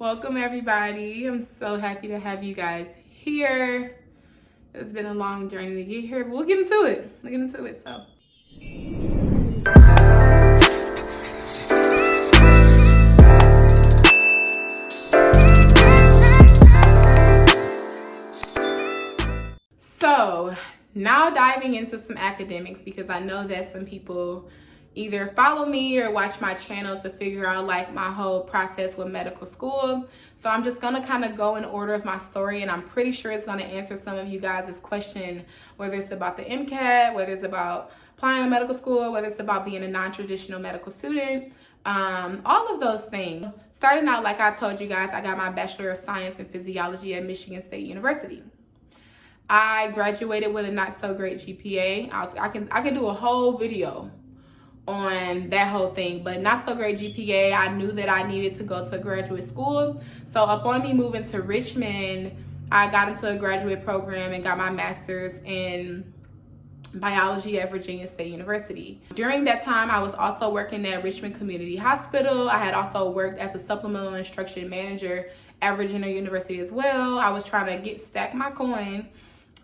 Welcome everybody. I'm so happy to have you guys here. It's been a long journey to get here, but we'll get into it. So now diving into some academics, because I know that some people either follow me or watch my channels to figure out like my whole process with medical school. So I'm just gonna kind of go in order of my story, and I'm pretty sure it's gonna answer some of you guys' question, whether it's about the MCAT, whether it's about applying to medical school, whether it's about being a non-traditional medical student, all of those things. Starting out, like I told you guys, I got my Bachelor of Science in Physiology at Michigan State University. I graduated with a not so great GPA. I can do a whole video on that whole thing, but not so great GPA. I knew that I needed to go to graduate school. So upon me moving to Richmond, I got into a graduate program and got my master's in biology at Virginia State University. During that time, I was also working at Richmond Community Hospital. I had also worked as a supplemental instruction manager at Virginia University as well. I was trying to stack my coin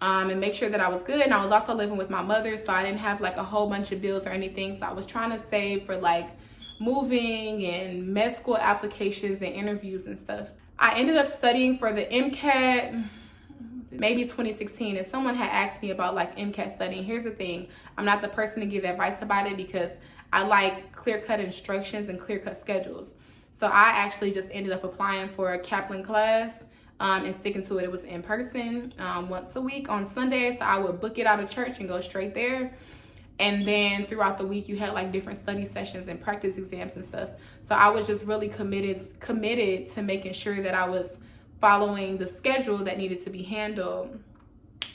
and make sure that I was good. And I was also living with my mother, so I didn't have like a whole bunch of bills or anything. So I was trying to save for like moving and med school applications and interviews and stuff. I ended up studying for the MCAT maybe 2016, and someone had asked me about like MCAT studying. Here's the thing, I'm not the person to give advice about it because I like clear-cut instructions and clear-cut schedules. So I actually just ended up applying for a Kaplan class and sticking to it. It was in person once a week on Sunday. So I would book it out of church and go straight there. And then throughout the week, you had like different study sessions and practice exams and stuff. So I was just really committed to making sure that I was following the schedule that needed to be handled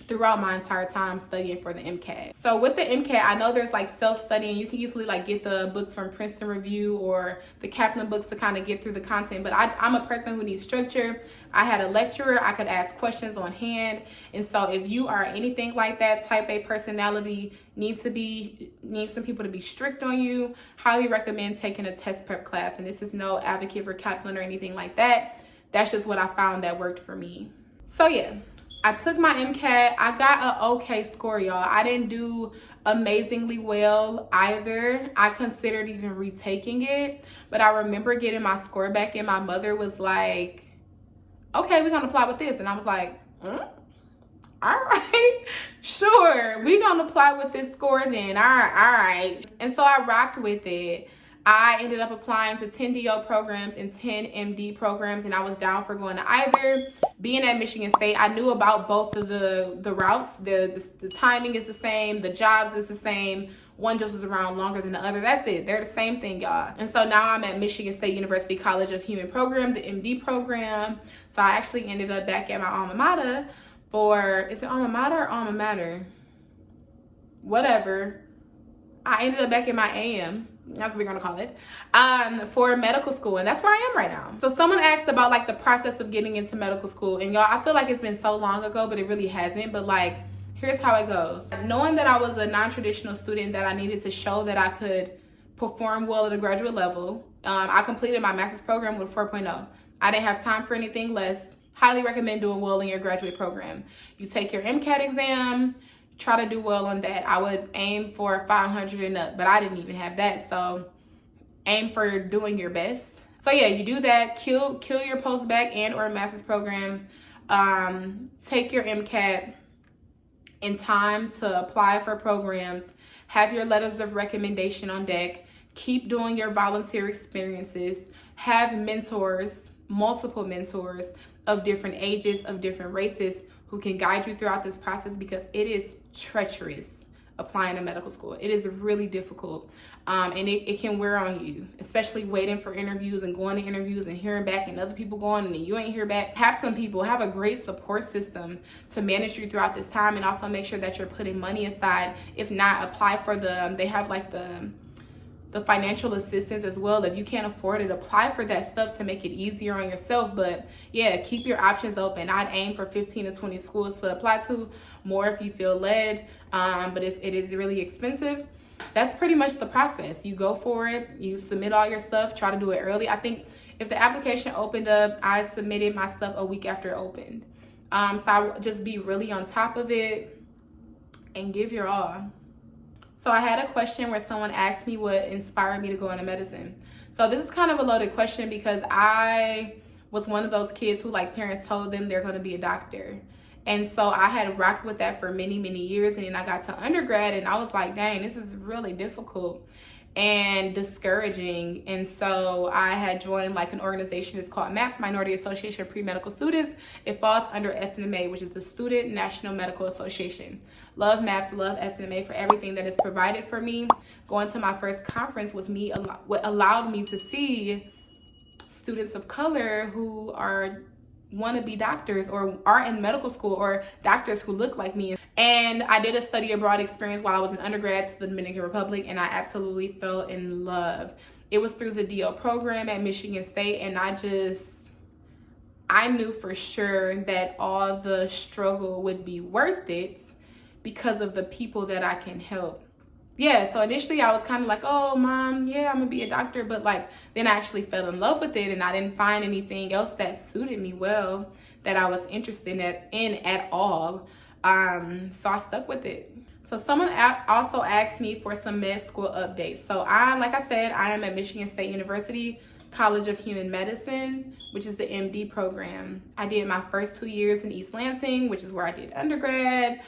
throughout my entire time studying for the MCAT. So with the MCAT, I know there's like self-studying. You can easily like get the books from Princeton Review or the Kaplan books to kind of get through the content, but I'm a person who needs structure. I had a lecturer, I could ask questions on hand. And so if you are anything like that, type A personality, needs some people to be strict on you, highly recommend taking a test prep class. And this is no advocate for Kaplan or anything like that. That's just what I found that worked for me. So yeah, I took my MCAT. I got an okay score, y'all. I didn't do amazingly well either. I considered even retaking it, but I remember getting my score back and my mother was like, okay, we're gonna apply with this. And I was like, all right, sure, we're gonna apply with this score then. All right. And so I rocked with it. I ended up applying to 10 DO programs and 10 MD programs, and I was down for going to either. Being at Michigan State, I knew about both of the routes. The timing is the same, the jobs is the same. One just is around longer than the other. That's it. They're the same thing, y'all. And so now I'm at Michigan State University College of Human Program, the MD program. So I actually ended up back at my alma mater is it alma mater or alma mater? Whatever. I ended up back in my AM. That's what we're gonna call it, for medical school, and that's where I am right now. So someone asked about like the process of getting into medical school, and y'all, I feel like it's been so long ago, but it really hasn't. But like, here's how it goes. Knowing that I was a non-traditional student, that I needed to show that I could perform well at a graduate level, I completed my master's program with 4.0. I didn't have time for anything less. Highly recommend doing well in your graduate program. You take your MCAT exam, try to do well on that. I would aim for 500 and up, but I didn't even have that. So aim for doing your best. So yeah, you do that, kill your post-bac and or master's program, take your MCAT in time to apply for programs, have your letters of recommendation on deck, keep doing your volunteer experiences, have mentors, multiple mentors of different ages, of different races, who can guide you throughout this process, because it is treacherous applying to medical school. It is really difficult, and it can wear on you, especially waiting for interviews and going to interviews and hearing back and other people going and you ain't hear back. Have a great support system to manage you throughout this time, and also make sure that you're putting money aside. If not, apply for they have like the financial assistance as well. If you can't afford it, apply for that stuff to make it easier on yourself. But yeah, keep your options open. I'd aim for 15 to 20 schools to apply to, more if you feel led, but it is really expensive. That's pretty much the process. You go for it, you submit all your stuff, try to do it early. I think If the application opened up, I submitted my stuff a week after it opened. So I would just be really on top of it and give your all. So I had a question where someone asked me what inspired me to go into medicine. So this is kind of a loaded question because I was one of those kids who like parents told them they're going to be a doctor. And so I had rocked with that for many, many years. And then I got to undergrad and I was like, dang, this is really difficult and discouraging. And so I had joined like an organization. It's called MAPS, Minority Association of Pre-Medical Students. It falls under SNMA, which is the Student National Medical Association. Love MAPS, love SNMA for everything that is provided for me. Going to my first conference was what allowed me to see students of color who want to be doctors or are in medical school, or doctors who look like me. And I did a study abroad experience while I was in undergrad to the Dominican Republic, and I absolutely fell in love. It was through the DO program at Michigan State, and I knew for sure that all the struggle would be worth it because of the people that I can help. Yeah, so initially I was kind of like, oh, mom, yeah, I'm gonna be a doctor. But like, then I actually fell in love with it, and I didn't find anything else that suited me well, that I was interested in at all. So I stuck with it. So someone also asked me for some med school updates. So like I said, I am at Michigan State University College of Human Medicine, which is the MD program. I did my first 2 years in East Lansing, which is where I did undergrad.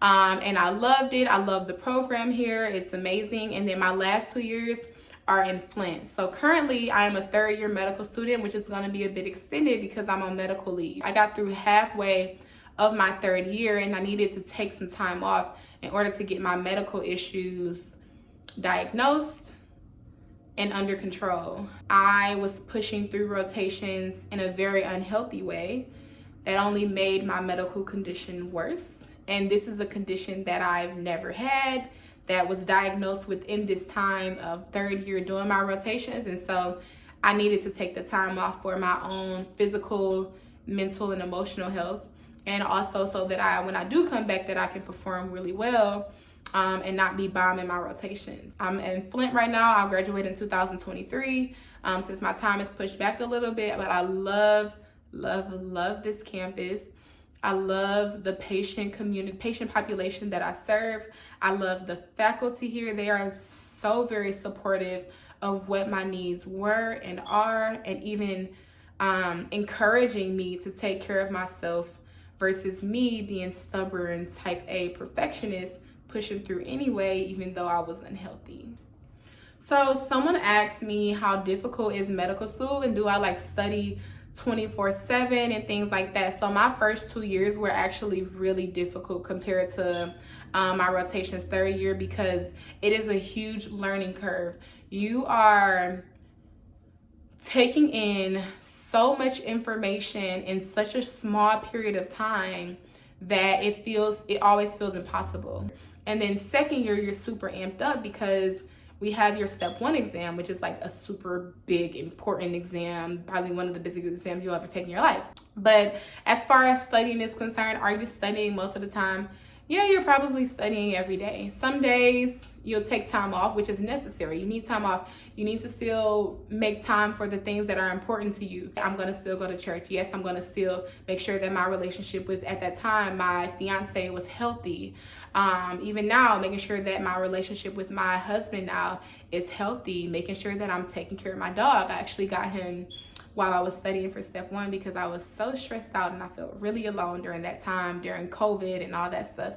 And I loved it. I love the program here. It's amazing. And then my last 2 years are in Flint. So currently I am a third year medical student, which is going to be a bit extended because I'm on medical leave. I got through halfway of my third year and I needed to take some time off in order to get my medical issues diagnosed and under control. I was pushing through rotations in a very unhealthy way that only made my medical condition worse. And this is a condition that I've never had, that was diagnosed within this time of third year doing my rotations. And so I needed to take the time off for my own physical, mental, and emotional health. And also so that when I do come back, that I can perform really well and not be bombing my rotations. I'm in Flint right now. I'll graduate in 2023 since my time is pushed back a little bit. But I love, love, love this campus. I love the patient population that I serve. I love the faculty here. They are so very supportive of what my needs were and are, and even encouraging me to take care of myself versus me being stubborn, type A perfectionist, pushing through anyway, even though I was unhealthy. So someone asked me how difficult is medical school, and do I like study 24/7 and things like that. So my first 2 years were actually really difficult compared to my rotations third year, because it is a huge learning curve. You are taking in so much information in such a small period of time that it always feels impossible. And then second year, you're super amped up because we have your step 1 exam, which is like a super big, important exam, probably one of the biggest exams you'll ever take in your life. But as far as studying is concerned, are you studying most of the time? Yeah, you're probably studying every day. Some days you'll take time off, which is necessary. You need time off. You need to still make time for the things that are important to you. I'm going to still go to church. Yes, I'm going to still make sure that my relationship with, at that time, my fiance was healthy. Even now, making sure that my relationship with my husband now is healthy, making sure that I'm taking care of my dog. I actually got him while I was studying for step 1 because I was so stressed out and I felt really alone during that time, during COVID and all that stuff.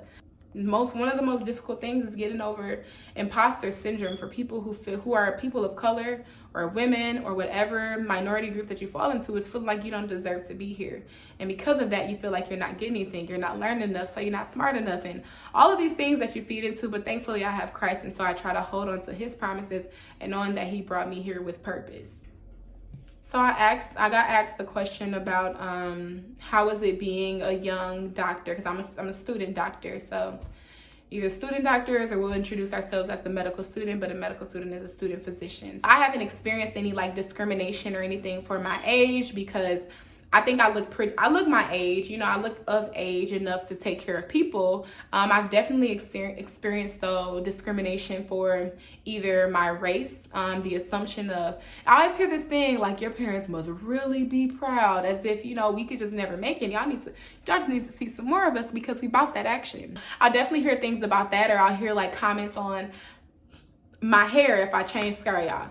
One of the most difficult things is getting over imposter syndrome for people who are people of color or women or whatever minority group that you fall into, is feeling like you don't deserve to be here. And because of that, you feel like you're not getting anything, you're not learning enough, so you're not smart enough, and all of these things that you feed into. But thankfully I have Christ, and so I try to hold on to his promises and knowing that he brought me here with purpose. So I got asked the question about how is it being a young doctor, because I'm a student doctor. So either student doctors, or we'll introduce ourselves as the medical student, but a medical student is a student physician. I haven't experienced any like discrimination or anything for my age, because I think I look my age, you know, I look of age enough to take care of people. I've definitely experienced though discrimination for either my race, the assumption of, I always hear this thing like your parents must really be proud, as if, you know, we could just never make it. Y'all just need to see some more of us because we bought that action. I definitely hear things about that, or I'll hear like comments on my hair if I change, sorry y'all,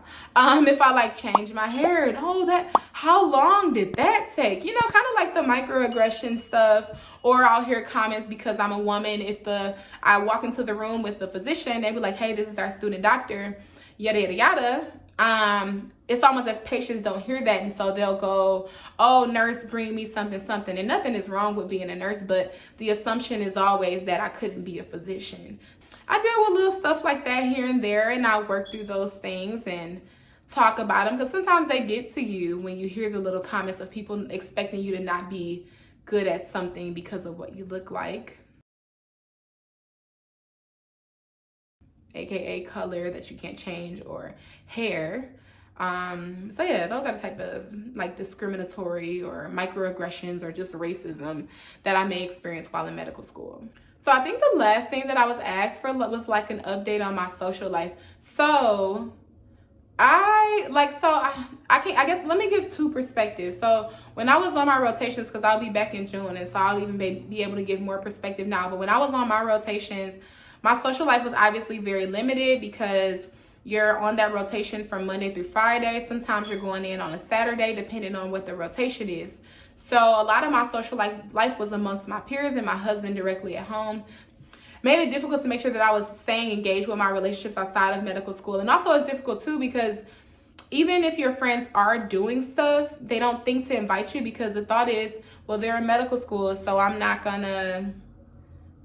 if I like change my hair, and how long did that take, you know, kind of like the microaggression stuff. Or I'll hear comments because I'm a woman, if I walk into the room with the physician, they be like, hey, this is our student doctor, yada yada yada. It's almost as patients don't hear that, and so they'll go, oh, nurse, bring me something, and nothing is wrong with being a nurse, but the assumption is always that I couldn't be a physician. I deal with little stuff like that here and there, and I work through those things and talk about them, because sometimes they get to you when you hear the little comments of people expecting you to not be good at something because of what you look like, aka color that you can't change, or hair. So yeah, those are the type of like discriminatory or microaggressions or just racism that I may experience while in medical school. So I think the last thing that I was asked for was like an update on my social life. So I guess let me give two perspectives. So when I was on my rotations, because I'll be back in June, and so I'll even be able to give more perspective now. But when I was on my rotations, my social life was obviously very limited, because you're on that rotation from Monday through Friday. Sometimes you're going in on a Saturday, depending on what the rotation is. So a lot of my social life was amongst my peers and my husband directly at home. Made it difficult to make sure that I was staying engaged with my relationships outside of medical school. And also it's difficult too, because even if your friends are doing stuff, they don't think to invite you, because the thought is, well, they're in medical school, so I'm not gonna,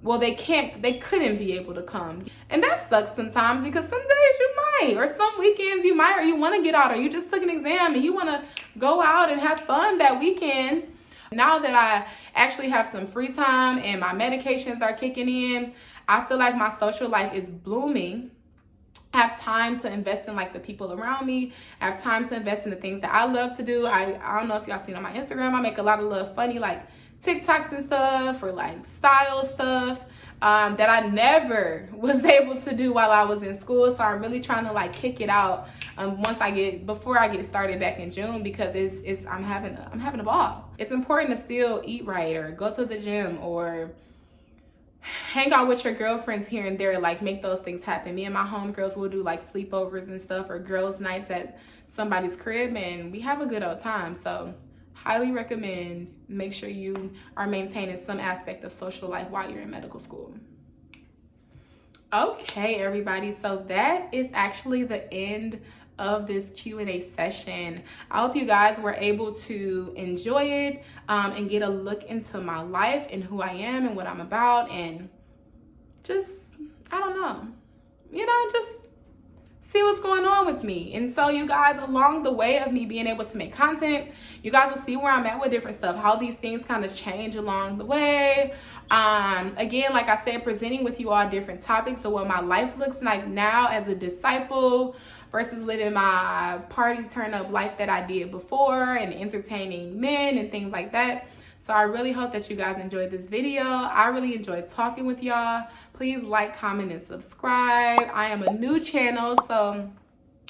well, they couldn't be able to come. And that sucks sometimes, because some days you might, or some weekends you might, or you want to get out, or you just took an exam and you want to go out and have fun that weekend. Now that I actually have some free time and my medications are kicking in, I feel like my social life is blooming. I have time to invest in like the people around me. I have time to invest in the things that I love to do. I don't know if y'all seen on my Instagram, I make a lot of little funny like TikToks and stuff, or like style stuff that I never was able to do while I was in school. So I'm really trying to like kick it out before I get started back in June, because I'm having a ball. It's important to still eat right, or go to the gym, or hang out with your girlfriends here and there, like make those things happen. Me and my homegirls will do like sleepovers and stuff, or girls' nights at somebody's crib, and we have a good old time. So highly recommend, make sure you are maintaining some aspect of social life while you're in medical school. Okay, everybody, so that is actually the end of this Q&A session. I hope you guys were able to enjoy it and get a look into my life and who I am and what I'm about, and just, I don't know, you know, just see what's going on with me. And so you guys, along the way of me being able to make content, you guys will see where I'm at with different stuff, how these things kind of change along the way. Again, like I said, presenting with you all different topics of what my life looks like now as a disciple versus living my party turn up life that I did before, and entertaining men and things like that. So I really hope that you guys enjoyed this video. I really enjoyed talking with y'all. Please like, comment, and subscribe. I am a new channel, so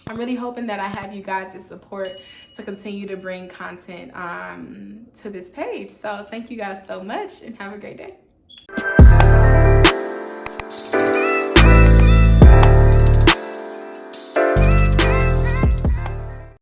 I'm really hoping that I have you guys' support to continue to bring content to this page. So thank you guys so much, and have a great day.